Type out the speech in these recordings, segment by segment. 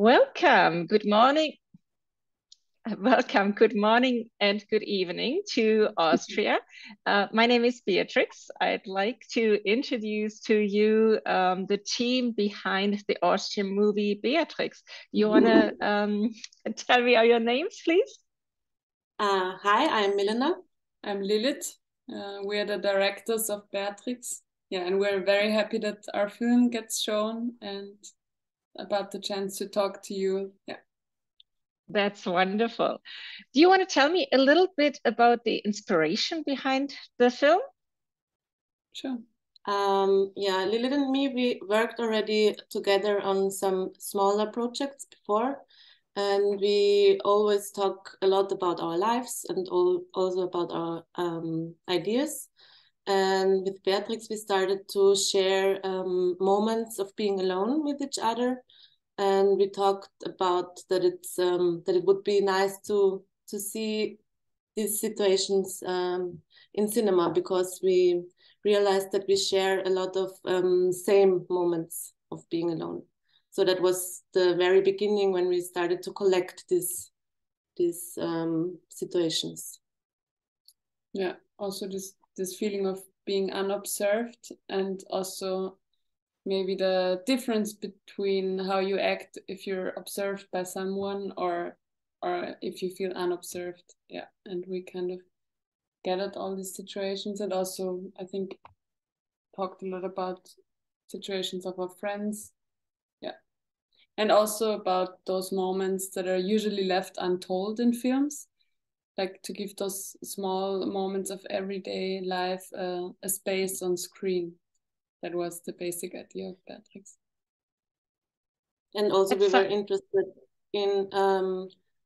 Welcome. Good morning. Welcome. Good morning and good evening to Austria. My name is Beatrix. I'd like to introduce to you the team behind the Austrian movie Beatrix. You want to tell me all your names, please? Hi, I'm Milena. I'm Lilith. We're the directors of Beatrix. Yeah, and we're very happy that our film gets shown and about the chance to talk to you. Yeah. That's wonderful. Do you want to tell me a little bit about the inspiration behind the film? Sure. Yeah, Lilith and me, we worked already together on some smaller projects before, and we always talk a lot about our lives and also about our ideas. And with Beatrix, we started to share moments of being alone with each other, and we talked about that it would be nice to see these situations in cinema, because we realized that we share a lot of same moments of being alone. So that was the very beginning when we started to collect these situations. Yeah, also this feeling of being unobserved, and also maybe the difference between how you act if you're observed by someone or if you feel unobserved. Yeah, and we kind of gathered all these situations, and also I think talked a lot about situations of our friends. Yeah, and also about those moments that are usually left untold in films, like to give those small moments of everyday life a space on screen. That was the basic idea of Beatrix. And also we were interested in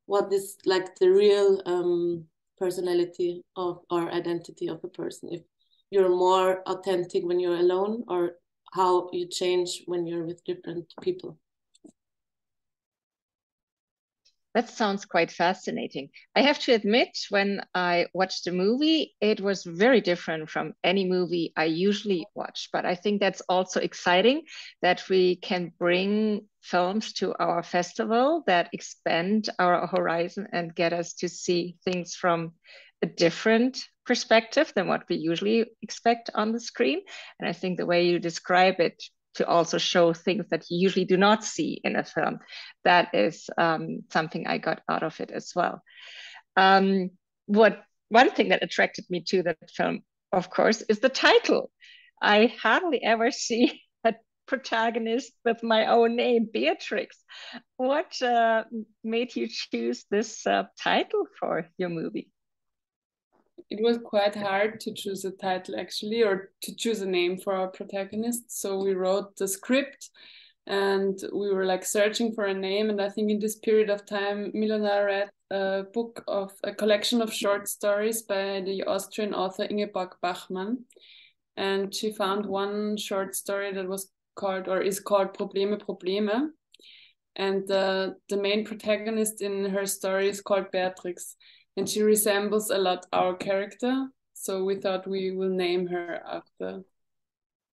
what is like the real personality of or identity of a person. If you're more authentic when you're alone, or how you change when you're with different people. That sounds quite fascinating. I have to admit, when I watched the movie, it was very different from any movie I usually watch. But I think that's also exciting that we can bring films to our festival that expand our horizon and get us to see things from a different perspective than what we usually expect on the screen. And I think the way you describe it, to also show things that you usually do not see in a film. That is something I got out of it as well. One thing that attracted me to that film, of course, is the title. I hardly ever see a protagonist with my own name, Beatrix. What made you choose this title for your movie? It was quite hard to choose a title, actually, or to choose a name for our protagonist. So we wrote the script and we were like searching for a name. And I think in this period of time, Milena read a collection of short stories by the Austrian author Ingeborg Bachmann. And she found one short story that was called, or is called, Probleme, Probleme. And the main protagonist in her story is called Beatrix. And she resembles a lot our character. So we thought we will name her after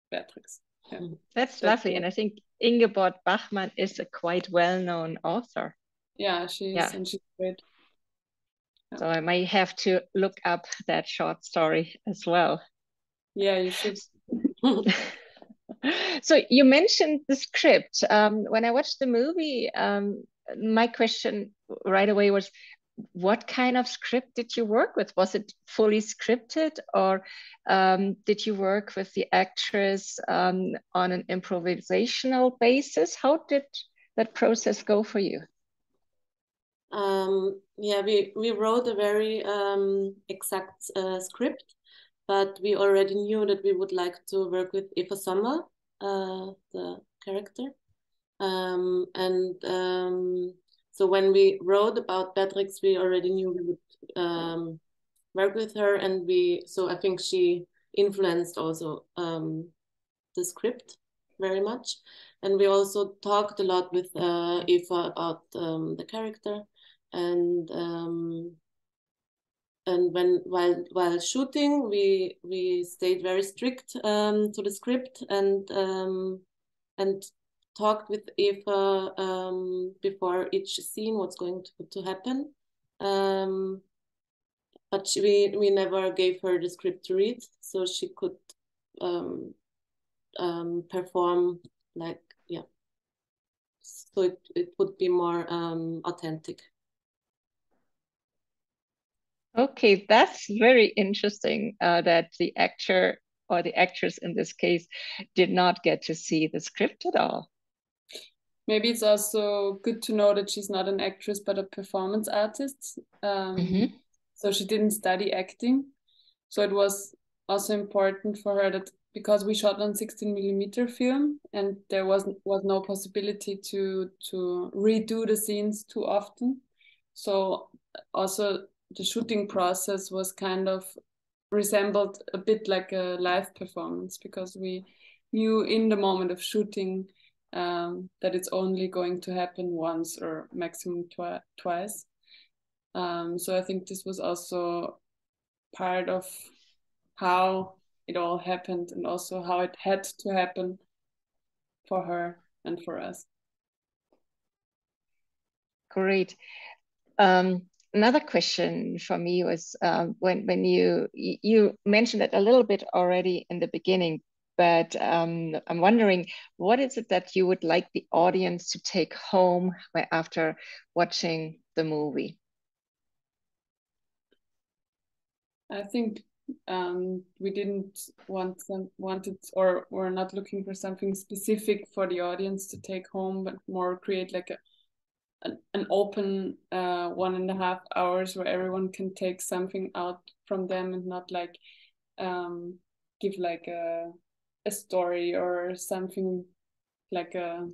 Beatrix. Yeah. That's lovely. And I think Ingeborg Bachmann is a quite well-known author. Yeah, she is, and she's great. Yeah. So I might have to look up that short story as well. Yeah, you should. So you mentioned the script. When I watched the movie, my question right away was, what kind of script did you work with? Was it fully scripted, or did you work with the actress on an improvisational basis? How did that process go for you? Yeah, we wrote a very exact script, but we already knew that we would like to work with Eva Sommer, the character. So when we wrote about Beatrix, we already knew we would work with her, and so I think she influenced also the script very much. And we also talked a lot with Eva about the character, and while shooting, we stayed very strict to the script, and talked with Eva before each scene what's going to happen. But we never gave her the script to read, so she could perform like, yeah. So it would be more authentic. Okay, that's very interesting that the actor or the actress in this case did not get to see the script at all. Maybe it's also good to know that she's not an actress but a performance artist. So she didn't study acting. So it was also important for her that because we shot on 16mm film and there was no possibility to redo the scenes too often. So also the shooting process was kind of resembled a bit like a live performance, because we knew in the moment of shooting that it's only going to happen once or maximum twice. So I think this was also part of how it all happened and also how it had to happen for her and for us. Great. Another question for me was when you mentioned it a little bit already in the beginning, but I'm wondering, what is it that you would like the audience to take home after watching the movie? I think we didn't wanted or we're not looking for something specific for the audience to take home, but more create like an open 1.5 hours where everyone can take something out from them and not like give like a story or something like a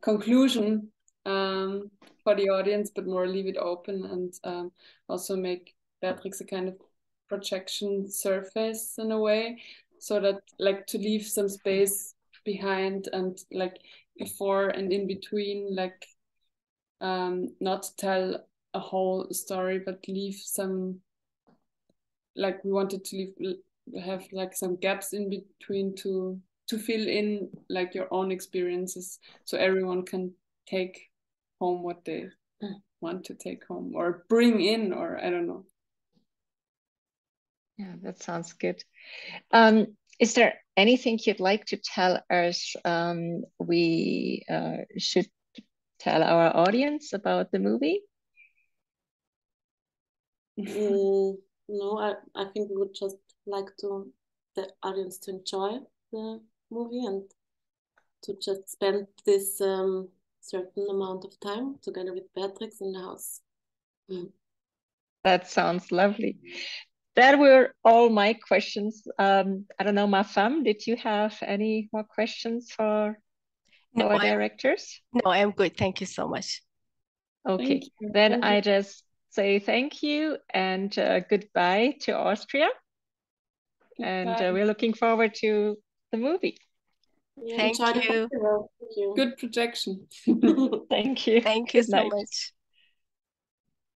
conclusion for the audience, but more leave it open and also make Beatrix a kind of projection surface in a way, so that like to leave some space behind and like before and in between, like not tell a whole story but leave some, like we wanted to have like some gaps in between to fill in like your own experiences, so everyone can take home what they want to take home or bring in, or I don't know. Yeah, that sounds good. Is there anything you'd like to tell us we should tell our audience about the movie? No, I think we would just like the audience to enjoy the movie and to just spend this certain amount of time together with Beatrix in the house. That sounds lovely. That were all my questions. I don't know, ma femme, did you have any more questions for our directors? No, I'm good. Thank you so much. Okay, then I just say thank you and goodbye to Austria. Goodbye. And we're looking forward to the movie. Thank you. Thank you. Good projection. Thank you. Thank you so much.